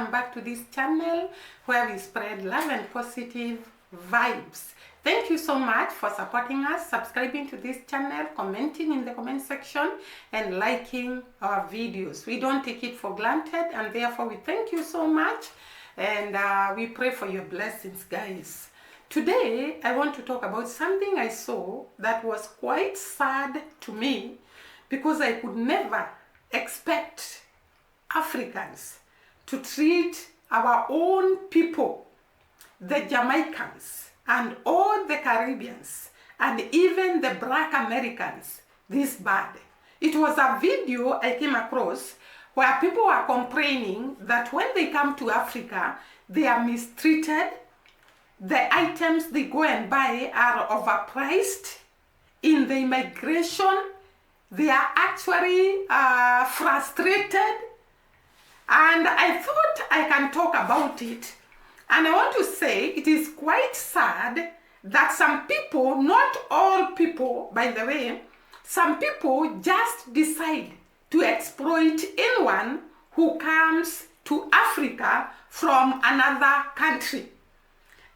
welcome back to this channel where we spread love and positive vibes. Thank you so much for supporting us, subscribing to this channel, commenting in the comment section, and liking our videos. We don't take it for granted, and therefore we thank you so much, and we pray for your blessings, guys. Today I want to talk about something I saw that was quite sad to me, because I could never expect Africans to treat our own people, the Jamaicans, and all the Caribbeans, and even the Black Americans, this bad. It was a video I came across where people were complaining that when they come to Africa, they are mistreated. The items they go and buy are overpriced. In the immigration, they are actually frustrated. And I thought I can talk about it. And I want to say it is quite sad that some people, not all people, by the way, some people just decide to exploit anyone who comes to Africa from another country.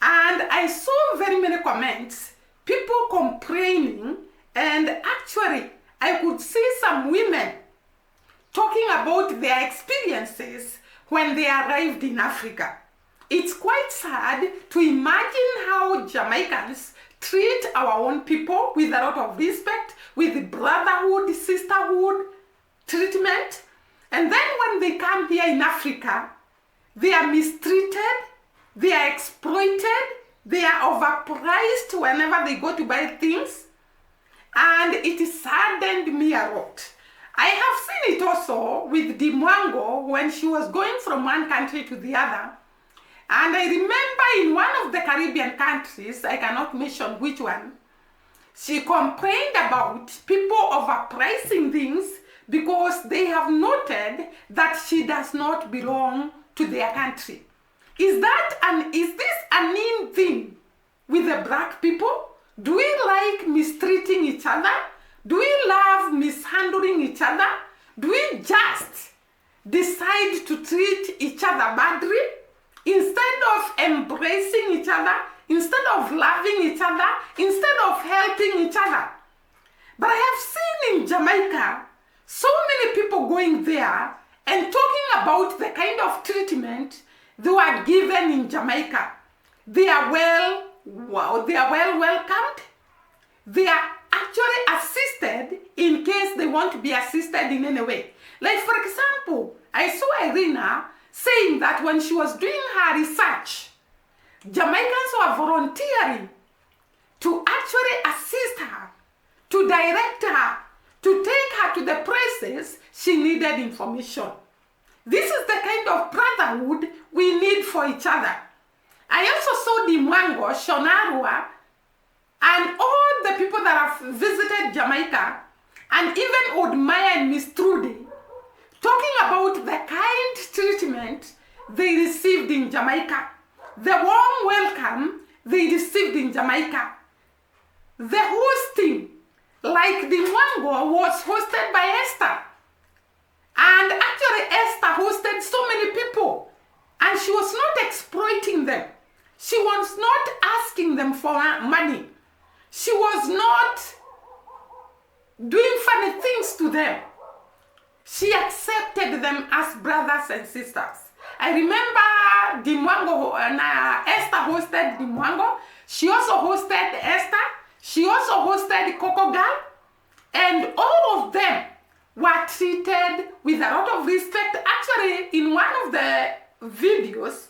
And I saw very many comments, people complaining, and actually I could see some women talking about their experiences when they arrived in Africa. It's quite sad to imagine how Jamaicans treat our own people with a lot of respect, with brotherhood, sisterhood treatment. And then when they come here in Africa, they are mistreated, they are exploited, they are overpriced whenever they go to buy things. And it saddened me a lot. I have seen it also with Dimwango when she was going from one country to the other. And I remember in one of the Caribbean countries, I cannot mention which one, she complained about people overpricing things because they have noted that she does not belong to their country. Is this an in thing with the black people? Do we like mistreating each other? Do we love mishandling each other? Do we just decide to treat each other badly? Instead of embracing each other, instead of loving each other, instead of helping each other. But I have seen in Jamaica so many people going there and talking about the kind of treatment they were given in Jamaica. They are well welcomed. They are actually assisted in case they want to be assisted in any way. Like, for example, I saw Irina saying that when she was doing her research, Jamaicans were volunteering to actually assist her, to direct her, to take her to the places she needed information. This is the kind of brotherhood we need for each other. I also saw Dimwango, Shonarua, and all the people that have visited Jamaica, and even Odmaya and Mistreated, talking about the kind treatment they received in Jamaica, the warm welcome they received in Jamaica, the hosting, like the Dimwango was hosted by Esther. And actually Esther hosted so many people, and she was not exploiting them. She was not asking them for money. She was not doing funny things to them. She accepted them as brothers and sisters. I remember Dimwango, Esther hosted Dimwango. She also hosted Esther. She also hosted Coco Girl. And all of them were treated with a lot of respect. Actually, in one of the videos,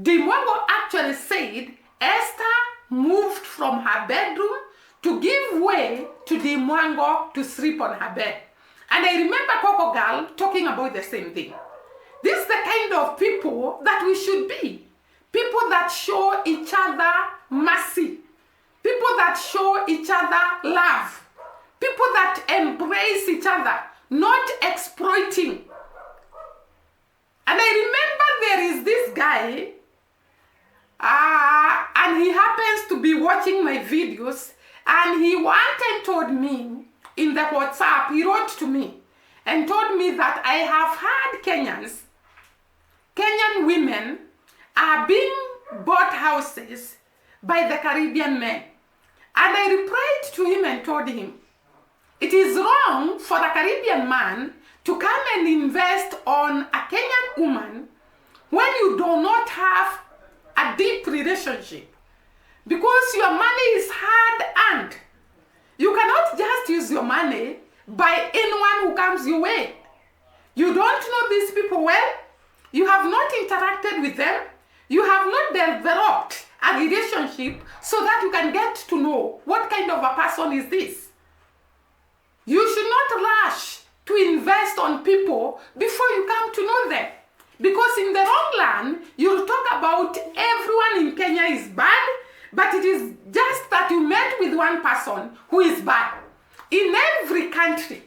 Dimwango actually said Esther moved from her bedroom to give way to Dimwango to sleep on her bed. And I remember Coco Girl talking about the same thing. This is the kind of people that we should be. People that show each other mercy. People that show each other love. People that embrace each other, not exploiting. And I remember there is this guy, and he happens to be watching my videos, and he one time told me in the WhatsApp, he wrote to me and told me that I have had Kenyan women are being bought houses by the Caribbean men. And I replied to him and told him, it is wrong for the Caribbean man to come and invest on a Kenyan woman when you do not have a deep relationship. Because your money is hard earned. You cannot just use your money by anyone who comes your way. You don't know these people well. You have not interacted with them. You have not developed a relationship so that you can get to know what kind of a person is this. You should not rush to invest on people before you come to know them. Because in the long run, you'll talk about everyone in Kenya is bad, but it is just that you met with one person who is bad. In every country,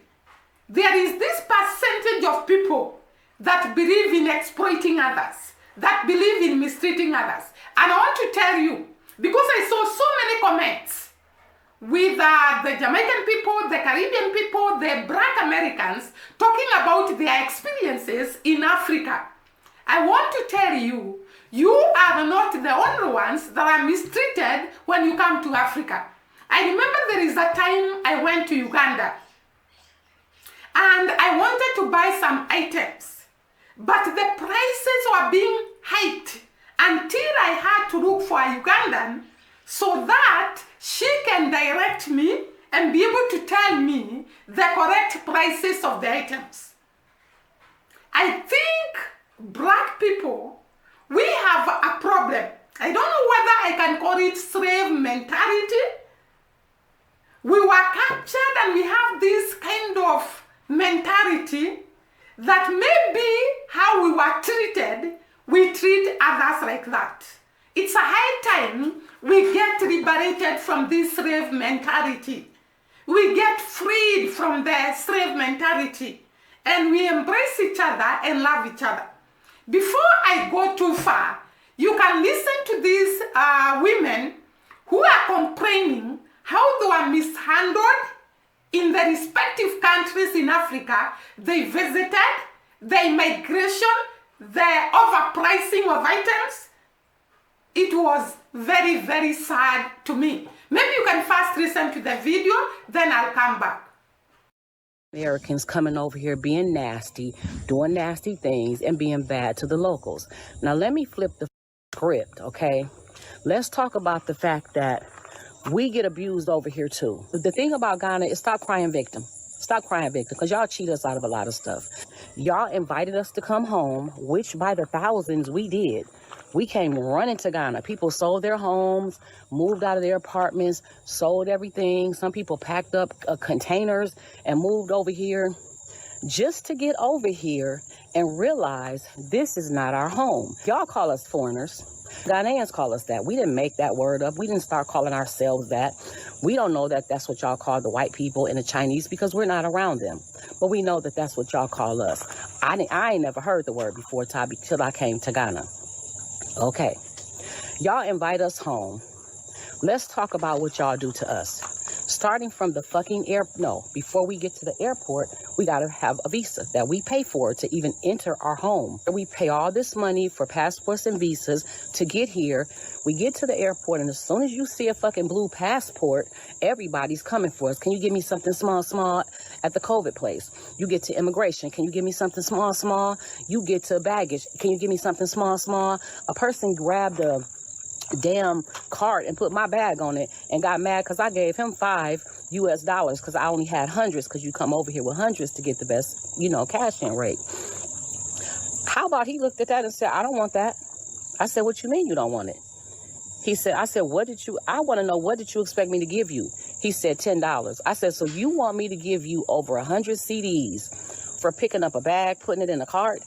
there is this percentage of people that believe in exploiting others, that believe in mistreating others. And I want to tell you, because I saw so many comments with the Jamaican people, the Caribbean people, the Black Americans, talking about their experiences in Africa. I want to tell you, you are not the only ones that are mistreated when you come to Africa. I remember there is a time I went to Uganda and I wanted to buy some items, but the prices were being hiked until I had to look for a Ugandan so that she can direct me and be able to tell me the correct prices of the items. I think Black people, we have a problem. I don't know whether I can call it slave mentality. We were captured and we have this kind of mentality that maybe how we were treated, we treat others like that. It's a high time we get liberated from this slave mentality. We get freed from the slave mentality and we embrace each other and love each other. Before I go too far, you can listen to these women who are complaining how they were mishandled in the respective countries in Africa they visited, the immigration, the overpricing of items. It was very, very sad to me. Maybe you can first listen to the video, then I'll come back. Americans coming over here being nasty, doing nasty things, and being bad to the locals. Now, let me flip the script, okay? Let's talk about the fact that we get abused over here, too. The thing about Ghana is stop crying victim. Stop crying victim, because y'all cheat us out of a lot of stuff. Y'all invited us to come home, which by the thousands we did. We came running to Ghana. People sold their homes, moved out of their apartments, sold everything. Some people packed up containers and moved over here just to get over here and realize this is not our home. Y'all call us foreigners. Ghanaians call us that. We didn't make that word up. We didn't start calling ourselves that. We don't know that that's what y'all call the white people and the Chinese because we're not around them. But we know that that's what y'all call us. I ain't never heard the word before, Tabi, till I came to Ghana. Okay, y'all invite us home. Let's talk about what y'all do to us. Starting from the fucking before we get to the airport, we gotta have a visa that we pay for to even enter our home. We pay all this money for passports and visas to get here. We get to the airport, and as soon as you see a fucking blue passport, everybody's coming for us. Can you give me something small at the COVID place? You get to immigration. Can you give me something small? You get to baggage. Can you give me something small? A person grabbed a damn cart and put my bag on it and got mad because I gave him $5 because I only had hundreds, because you come over here with hundreds to get the best, cash in rate. How about he looked at that and said, I don't want that. I said, what you mean you don't want it? I said, I want to know, what did you expect me to give you? He said, $10. I said, so you want me to give you over 100 CDs for picking up a bag, putting it in a cart?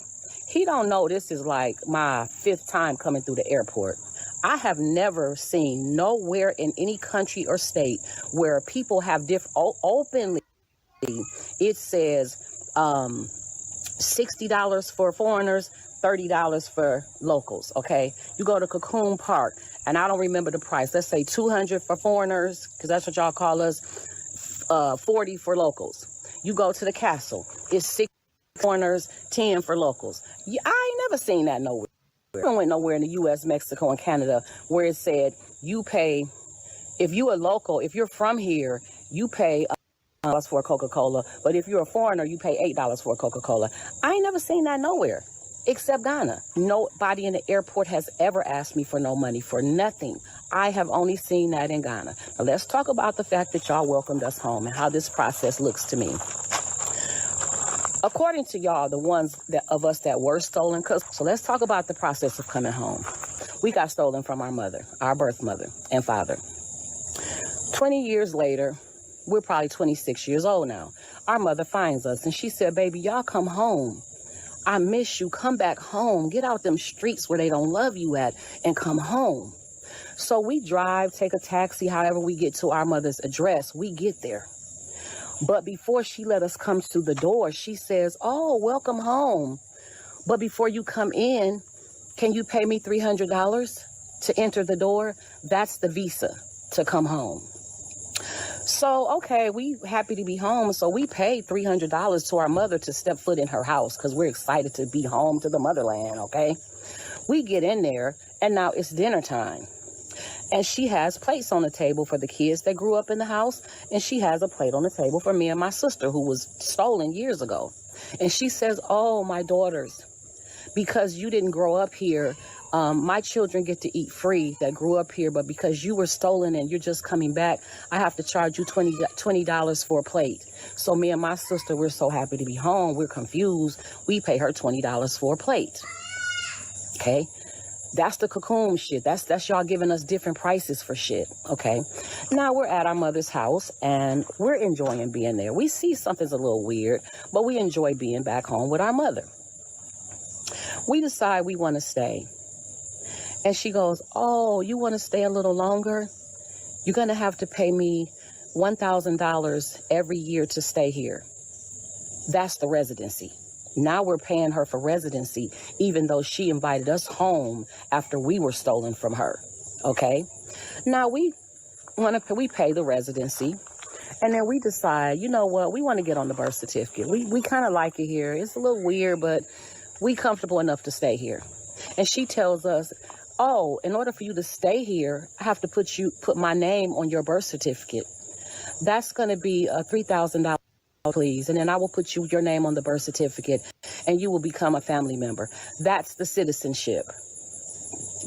He don't know this is like my 5th time coming through the airport. I have never seen nowhere in any country or state where people have openly, it says $60 for foreigners, $30 for locals, okay? You go to Cocoon Park, and I don't remember the price. Let's say $200 for foreigners, because that's what y'all call us, $40 for locals. You go to the castle, it's $6 for foreigners, $10 for locals. Yeah, I ain't never seen that nowhere. I don't went nowhere in the U.S., Mexico, and Canada where it said you pay, if you are local, if you're from here, you pay $1 for a Coca-Cola. But if you're a foreigner, you pay $8 for a Coca-Cola. I ain't never seen that nowhere except Ghana. Nobody in the airport has ever asked me for no money for nothing. I have only seen that in Ghana. Now let's talk about the fact that y'all welcomed us home and how this process looks to me. According to y'all, the ones of us that were stolen, so let's talk about the process of coming home. We got stolen from our mother, our birth mother and father. 20 years later, we're probably 26 years old now. Our mother finds us and she said, baby, y'all come home. I miss you. Come back home. Get out them streets where they don't love you at and come home. So we drive, take a taxi, however we get to our mother's address, we get there. But before she let us come to the door, she says, oh, welcome home. But before you come in, can you pay me $300 to enter the door? That's the visa to come home. So, okay, we happy to be home. So we paid $300 to our mother to step foot in her house because we're excited to be home to the motherland, okay? We get in there and now it's dinner time. And she has plates on the table for the kids that grew up in the house. And she has a plate on the table for me and my sister who was stolen years ago. And she says, oh, my daughters, because you didn't grow up here, my children get to eat free that grew up here. But because you were stolen and you're just coming back, I have to charge you $20 for a plate. So me and my sister, we're so happy to be home. We're confused. We pay her $20 for a plate. Okay. That's the cocoon shit. That's y'all giving us different prices for shit, okay? Now we're at our mother's house, and we're enjoying being there. We see something's a little weird, but we enjoy being back home with our mother. We decide we want to stay. And she goes, oh, you want to stay a little longer? You're going to have to pay me $1,000 every year to stay here. That's the residency. Now we're paying her for residency, even though she invited us home after we were stolen from her, okay? Now we pay the residency, and then we decide, you know what, we want to get on the birth certificate. We kind of like it here. It's a little weird, but we comfortable enough to stay here. And she tells us, oh, in order for you to stay here, I have to put my name on your birth certificate. That's going to be $3,000. Please, and then I will put your name on the birth certificate and you will become a family member. That's the citizenship.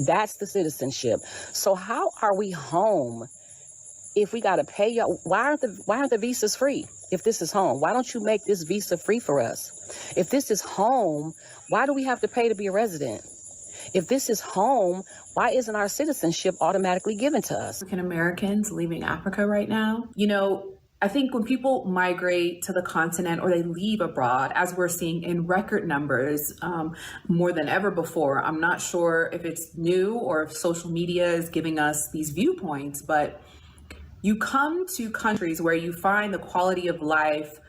That's the citizenship. So how are we home if we got to pay y'all? Why aren't the visas free if this is home? Why don't you make this visa free for us? If this is home, why do we have to pay to be a resident? If this is home, why isn't our citizenship automatically given to us? African Americans leaving Africa right now, I think when people migrate to the continent or they leave abroad, as we're seeing in record numbers, more than ever before, I'm not sure if it's new or if social media is giving us these viewpoints, but you come to countries where you find the quality of life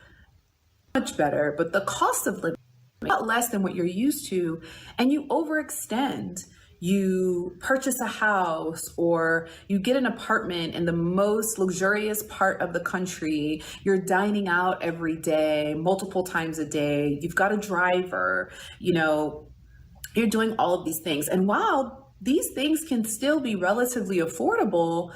much better, but the cost of living a lot less than what you're used to, and you overextend. You purchase a house or you get an apartment in the most luxurious part of the country. You're dining out every day, multiple times a day. You've got a driver, you're doing all of these things. And while these things can still be relatively affordable,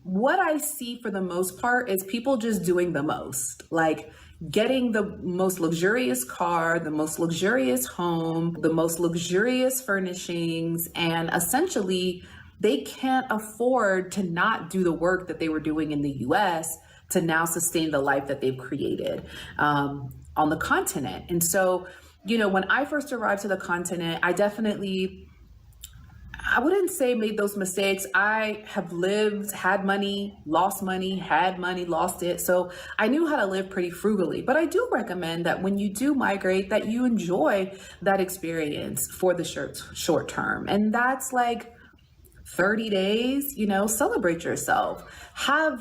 what I see for the most part is people just doing the most, like getting the most luxurious car, the most luxurious home, the most luxurious furnishings, and essentially they can't afford to not do the work that they were doing in the US to now sustain the life that they've created on the continent. And so, when I first arrived to the continent, I wouldn't say made those mistakes. I have lived, had money, lost money, had money, lost it. So I knew how to live pretty frugally. But I do recommend that when you do migrate, that you enjoy that experience for the short term. And that's like 30 days, celebrate yourself. Have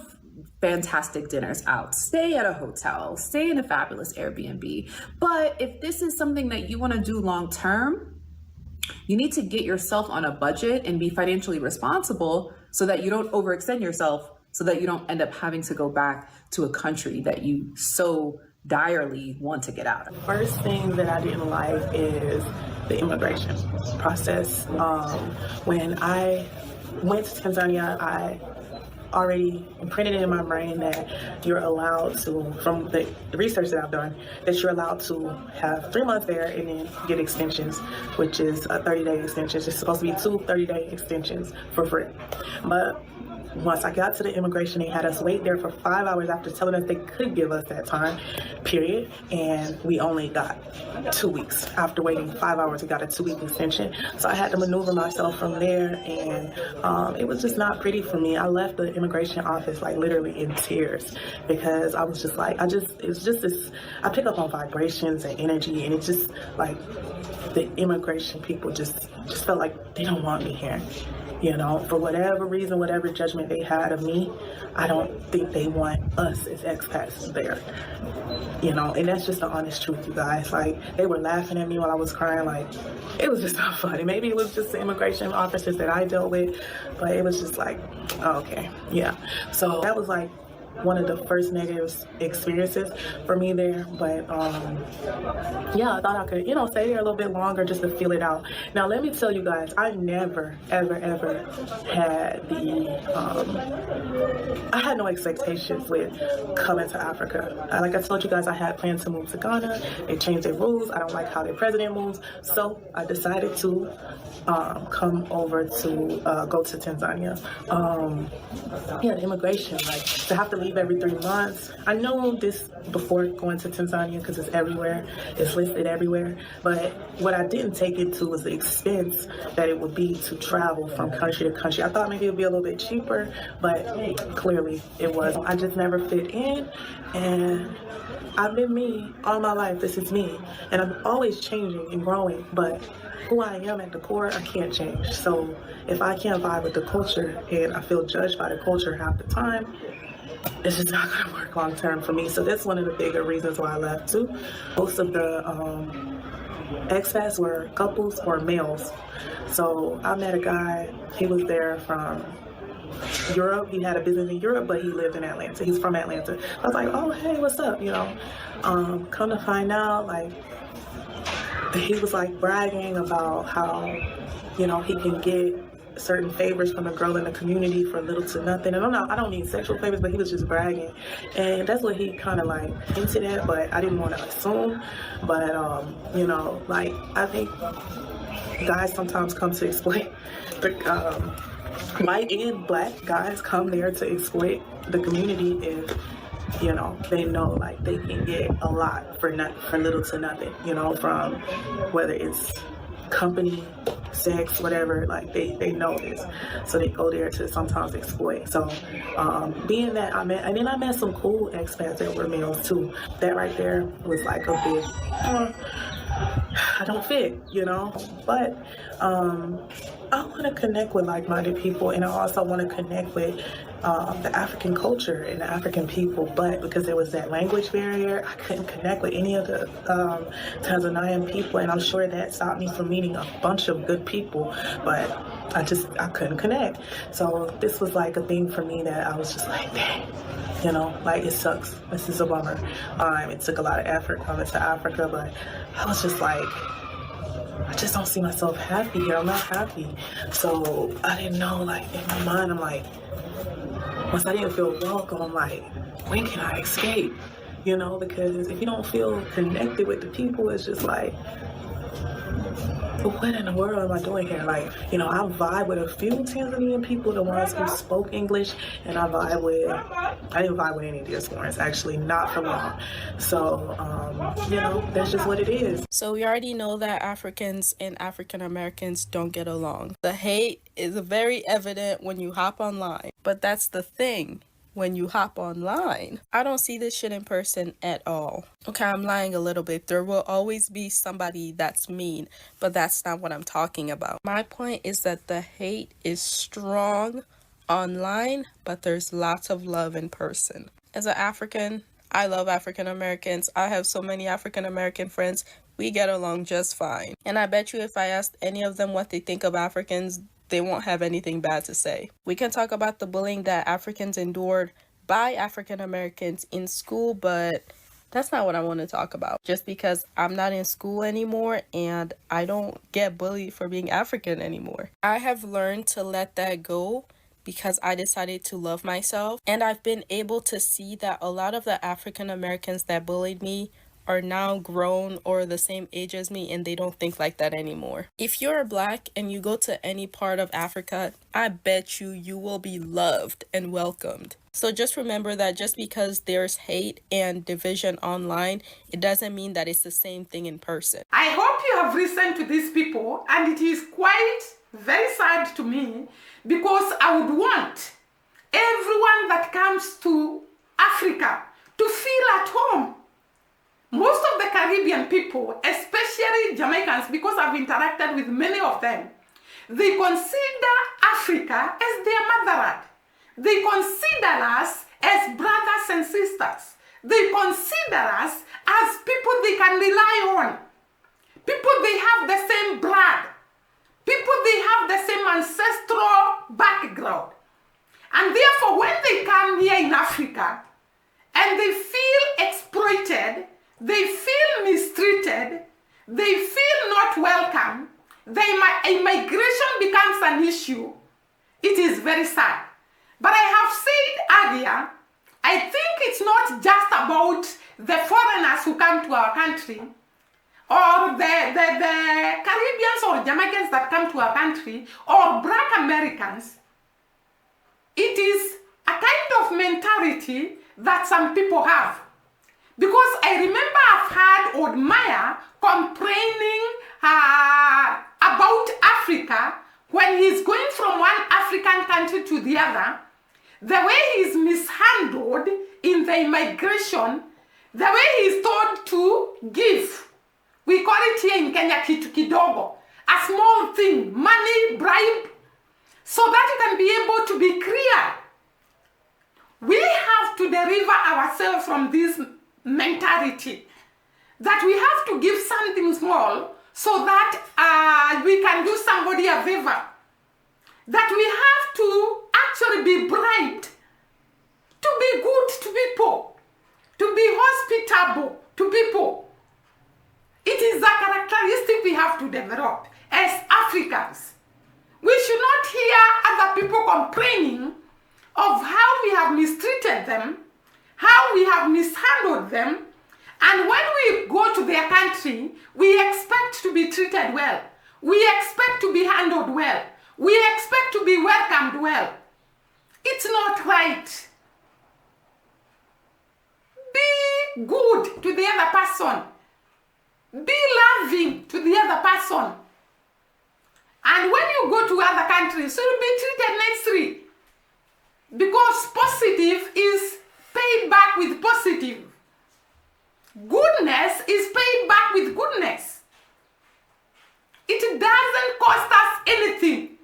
fantastic dinners out, stay at a hotel, stay in a fabulous Airbnb. But if this is something that you want to do long term, you need to get yourself on a budget and be financially responsible so that you don't overextend yourself, so that you don't end up having to go back to a country that you so direly want to get out of. First thing that I didn't like is the immigration process. When I went to Tanzania, I already imprinted it in my brain that you're allowed to, from the research that I've done, that you're allowed to have 3 months there and then get extensions, which is a 30-day extension. It's supposed to be 2 30-day extensions for free. But once I got to the immigration, they had us wait there for 5 hours after telling us they could give us that time period, and we only got 2 weeks. After waiting 5 hours, we got a 2-week extension. So I had to maneuver myself from there, and it was just not pretty for me. I left the immigration office like literally in tears, because I was just like, it's just this, I pick up on vibrations and energy, and it's just like the immigration people just felt like they don't want me here. You know, for whatever reason, whatever judgment they had of me, I don't think they want us as expats there. You know, and that's just the honest truth, you guys. Like, they were laughing at me while I was crying. Like, it was just not funny. Maybe it was just the immigration officers that I dealt with, but it was just like, oh, okay, yeah. So that was like one of the first negative experiences for me there. But yeah, I thought I could, stay there a little bit longer just to feel it out. Now, let me tell you guys, I never, ever, ever had I had no expectations with coming to Africa. Like I told you guys, I had plans to move to Ghana. They changed their rules. I don't like how their president moves. So I decided to come over to go to Tanzania. Yeah, the immigration, like to have to leave every 3 months. I know this before going to Tanzania because it's everywhere. It's listed everywhere. But what I didn't take into was the expense that it would be to travel from country to country. I thought maybe it would be a little bit cheaper, but clearly it wasn't. I just never fit in, and I've been me all my life. This is me, and I'm always changing and growing, but who I am at the core, I can't change. So if I can't vibe with the culture and I feel judged by the culture half the time, it's just not going to work long term for me. So that's one of the bigger reasons why I left too. Most of the expats were couples or males. So I met a guy, he was there from Europe. He had a business in Europe, but he lived in Atlanta. He's from Atlanta. I was like, oh, hey, what's up? Come to find out, like, he was like bragging about how, he can get certain favors from a girl in the community for little to nothing. And I don't mean sexual favors, but he was just bragging. And that's what he kind of like hinted at, but I didn't want to assume. But, like, I think guys sometimes come to exploit the, white and black guys come there to exploit the community if, they know like they can get a lot for little to nothing, from whether it's company, sex, whatever, like they know this. So they go there to sometimes exploit. So being that I met some cool expats that were males too. That right there was like a big, I don't fit, but I want to connect with like-minded people, and I also want to connect with the African culture and the African people, but because there was that language barrier, I couldn't connect with any of the Tanzanian people, and I'm sure that stopped me from meeting a bunch of good people, but I couldn't connect. So this was like a thing for me that I was just like, dang, like it sucks. This is a bummer. It took a lot of effort coming to Africa, but I was just like, I just don't see myself happy here. I'm not happy. So I didn't know, like, in my mind, I'm like, once I didn't feel welcome, I'm like, when can I escape? Because if you don't feel connected with the people, it's just like, what in the world am I doing here? Like, I vibe with a few Tanzanian people, the ones who spoke English, and I didn't vibe with any of the Diasporans, actually, not for long. So, that's just what it is. So we already know that Africans and African Americans don't get along. The hate is very evident when you hop online, but that's the thing. When you hop online, I don't see this shit in person at all. Okay, I'm lying a little bit. There will always be somebody that's mean, but that's not what I'm talking about. My point is that the hate is strong online, but there's lots of love in person. As an African, I love African Americans. I have so many African American friends. We get along just fine. And I bet you if I asked any of them what they think of Africans, they won't have anything bad to say. We can talk about the bullying that Africans endured by African Americans in school, but That's not what I want to talk about. Just because I'm not in school anymore and I don't get bullied for being African anymore. I have learned to let that go because I decided to love myself. And I've been able to see that a lot of the African Americans that bullied me are now grown or the same age as me, and they don't think like that anymore. If you're Black and you go to any part of Africa, I bet you will be loved and welcomed. So just remember that just because there's hate and division online, it doesn't mean that it's the same thing in person. I hope you have listened to these people, and it is quite very sad to me, because I would want everyone that comes to Africa to feel at home. Most of the Caribbean people, especially Jamaicans, because I've interacted with many of them, they consider Africa as their motherland. They consider us as brothers and sisters. They consider us as people they can rely on. People they have the same blood. People they have the same ancestral background. And therefore, when they come here in Africa and they feel exploited, they feel mistreated, they feel not welcome, immigration becomes an issue, it is very sad. But I have said earlier, I think it's not just about the foreigners who come to our country, or the Caribbeans or Jamaicans that come to our country, or Black Americans. It is a kind of mentality that some people have. Because I remember I've heard Old Maya complaining about Africa when he's going from one African country to the other, the way he's mishandled in the immigration, the way he's told to give. We call it here in Kenya kitu kidogo, a small thing, money, bribe, so that you can be able to be clear. We have to deliver ourselves from this mentality that we have to give something small so that we can do somebody a favor. That we have to actually be bribed to be good to people, to be hospitable to people. It is a characteristic we have to develop as Africans. We should not hear other people complaining of how we have mistreated them, how we have mishandled them, and when we go to their country, we expect to be treated well. We expect to be handled well. We expect to be welcomed well. It's not right. Be good to the other person. Be loving to the other person. And when you go to other countries, you'll be treated nicely. Because positive is paid back with positive. Goodness is paid back with goodness. It doesn't cost us anything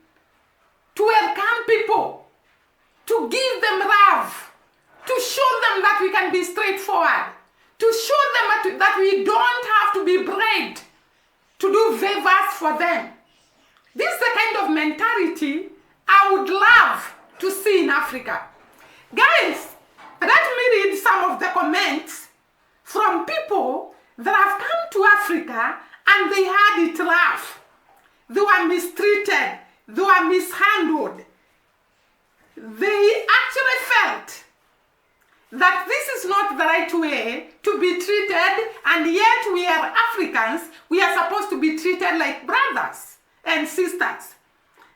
to welcome people, to give them love, to show them that we can be straightforward, to show them that we don't have to be bribed to do favors for them. This is the kind of mentality I would love to see in Africa. Guys, let me read some of the comments from people that have come to Africa and they had it rough. They were mistreated. They were mishandled. They actually felt that this is not the right way to be treated, and yet we are Africans. We are supposed to be treated like brothers and sisters.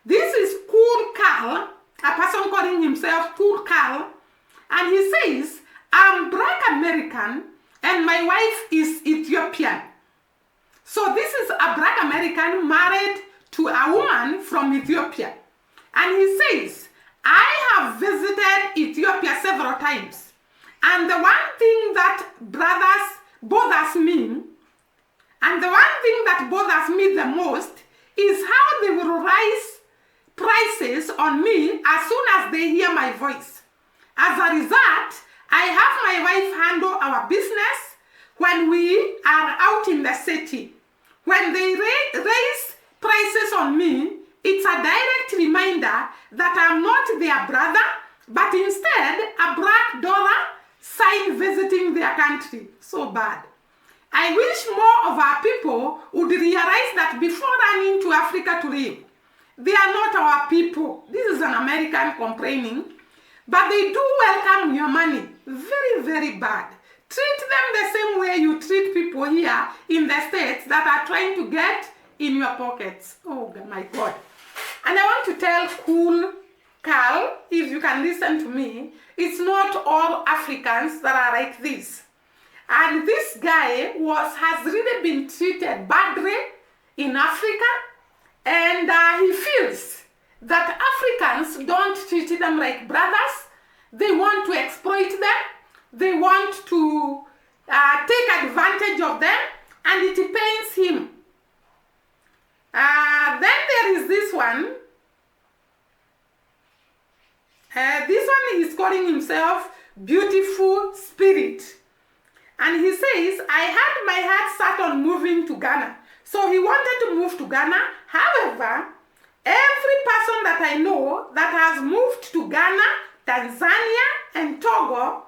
This is Cool Carl, a person calling himself Cool Carl, and he says, I'm Black American and my wife is Ethiopian. So this is a Black American married to a woman from Ethiopia. And he says, I have visited Ethiopia several times. And the one thing that bothers me, and the one thing that bothers me the most is how they will raise prices on me as soon as they hear my voice. As a result, I have my wife handle our business when we are out in the city. When they raise prices on me, it's a direct reminder that I'm not their brother, but instead a black dollar sign visiting their country. So bad. I wish more of our people would realize that before running to Africa to live, they are not our people. This is an American complaining, but they do welcome your money. Very, very bad. Treat them the same way you treat people here in the States that are trying to get in your pockets. Oh my God. And I want to tell Cool Carl, if you can listen to me, it's not all Africans that are like this. And this guy has really been treated badly in Africa, and he feels that Africans don't treat them like brothers. They want to exploit them. They want to take advantage of them, and it pains him. Then there is this one. This one is calling himself Beautiful Spirit. And he says, I had my heart set on moving to Ghana. So he wanted to move to Ghana. However, every person that I know that has moved to Ghana, Tanzania, and Togo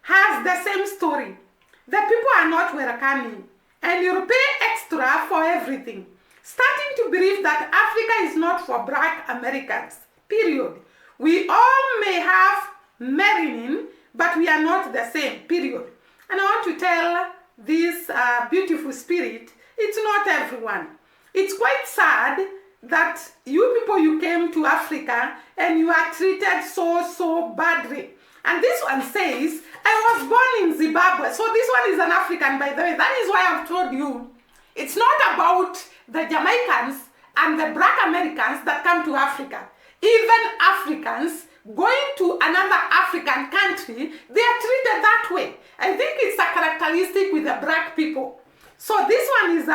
has the same story. The people are not welcoming, and you pay extra for everything. Starting to believe that Africa is not for black Americans, period. We all may have melanin, but we are not the same, period. And I want to tell this beautiful spirit, it's not everyone. It's quite sad that you came to Africa and you are treated so badly. And this one says, I was born in Zimbabwe. So this one is an African, by the way. That is why I've told you, it's not about the Jamaicans and the black Americans that come to Africa. Even Africans going to another African country, they are treated that way. I think it's a characteristic with the black people. So this one is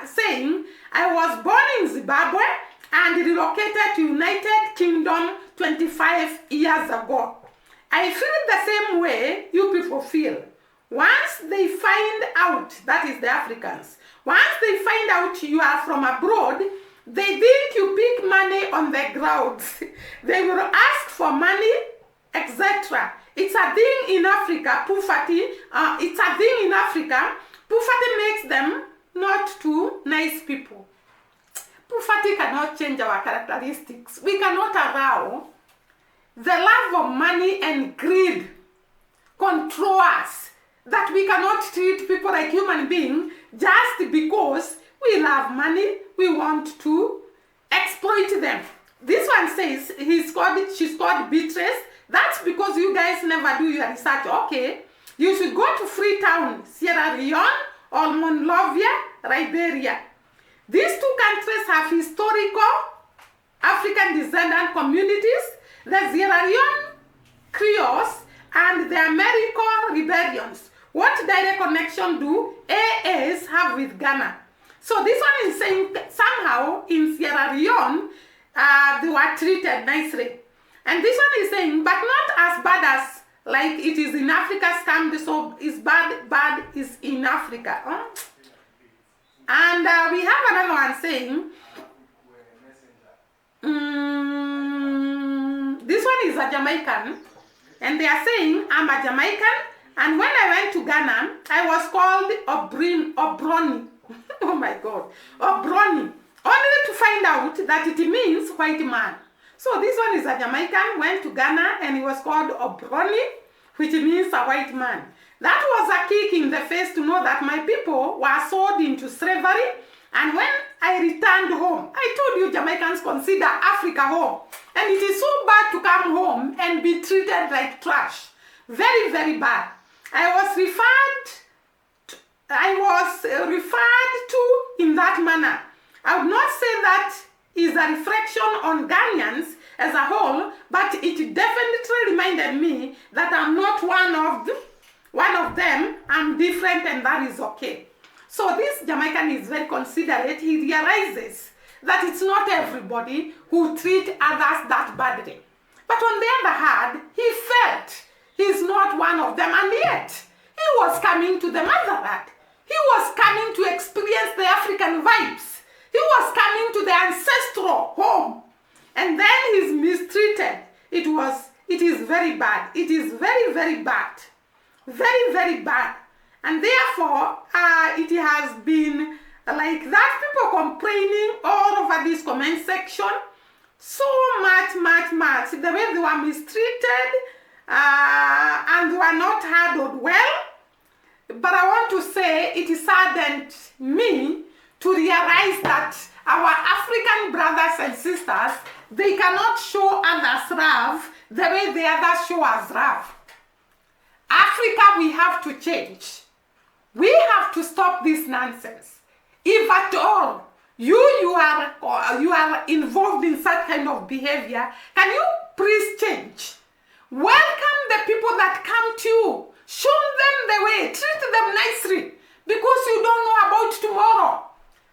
saying, I was born in Zimbabwe and relocated to United Kingdom 25 years ago. I feel the same way you people feel. Once they find out, that is the Africans, once they find out you are from abroad, they think you pick money on the ground. They will ask for money, etc. It's a thing in Africa, poverty. It's a thing in Africa. Poverty makes them not too nice people. Poverty cannot change our characteristics. We cannot allow the love of money and greed control us, that we cannot treat people like human beings just because we love money, we want to exploit them. This one says she's called Beatrice. That's because you guys never do your research. Okay, you should go to Freetown, Sierra Leone, or Monrovia, Liberia. These two countries have historical African descendant communities, the Sierra Leone Creoles and the American rebellions. What direct connection do AAs have with Ghana? So this one is saying somehow in Sierra Leone, they were treated nicely. And this one is saying, but not as bad as like it is in Africa, scammed, so it's bad is in Africa. Huh? And we have another one saying, this one is a Jamaican, and they are saying, I'm a Jamaican, and when I went to Ghana, I was called Obroni. Oh my God, Obroni. Only to find out that it means white man. So this one is a Jamaican, went to Ghana, and he was called Obroni, which means a white man. That was a kick in the face to know that my people were sold into slavery. And when I returned home, I told you Jamaicans consider Africa home. And it is so bad to come home and be treated like trash. Very, very bad. I was referred to in that manner. I would not say that is a reflection on Ghanaians as a whole, but it definitely reminded me that I'm not one of them. I'm different, and that is okay. So this Jamaican is very considerate. He realizes that it's not everybody who treat others that badly. But on the other hand, he felt he's not one of them, and yet he was coming to the Motherland. He was coming to experience the African vibes. He was coming to the ancestral home. And then he's mistreated. It is very bad. It is very, very bad. Very, very bad. And therefore, it has been like that, people complaining all over this comment section, so much. The way they were mistreated and they were not handled well. But I want to say it saddened me to realize that our African brothers and sisters, they cannot show others love the way the others show us love. Africa, we have to change. We have to stop this nonsense. If at all you are involved in such kind of behavior, can you please change? Welcome the people that come to you. Show them the way. Treat them nicely, because you don't know about tomorrow.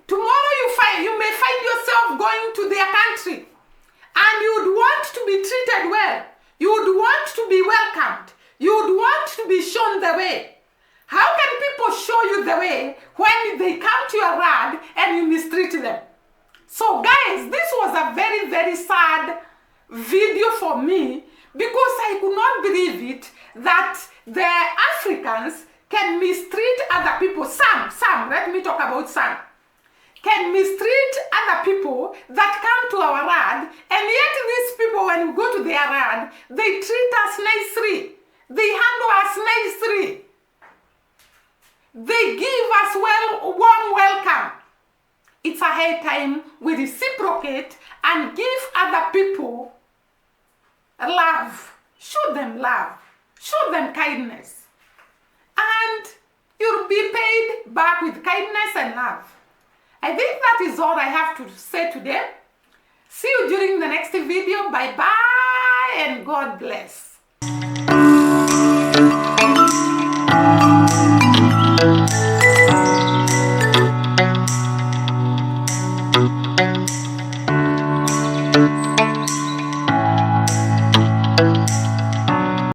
Tomorrow you may find yourself going to their country, and you would want to be treated well. You would want to be welcomed. You would want to be shown the way. How can people show you the way when they come to your land and you mistreat them? So guys, this was a very, very sad video for me, because I could not believe it that the Africans can mistreat other people. Some, let me talk about some, can mistreat other people that come to our land, and yet these people, when we go to their land, they treat us nicely. They handle us nicely. They give us warm welcome. It's a high time we reciprocate and give other people love. Show them love. Show them kindness. And you'll be paid back with kindness and love. I think that is all I have to say today. See you during the next video. Bye-bye and God bless.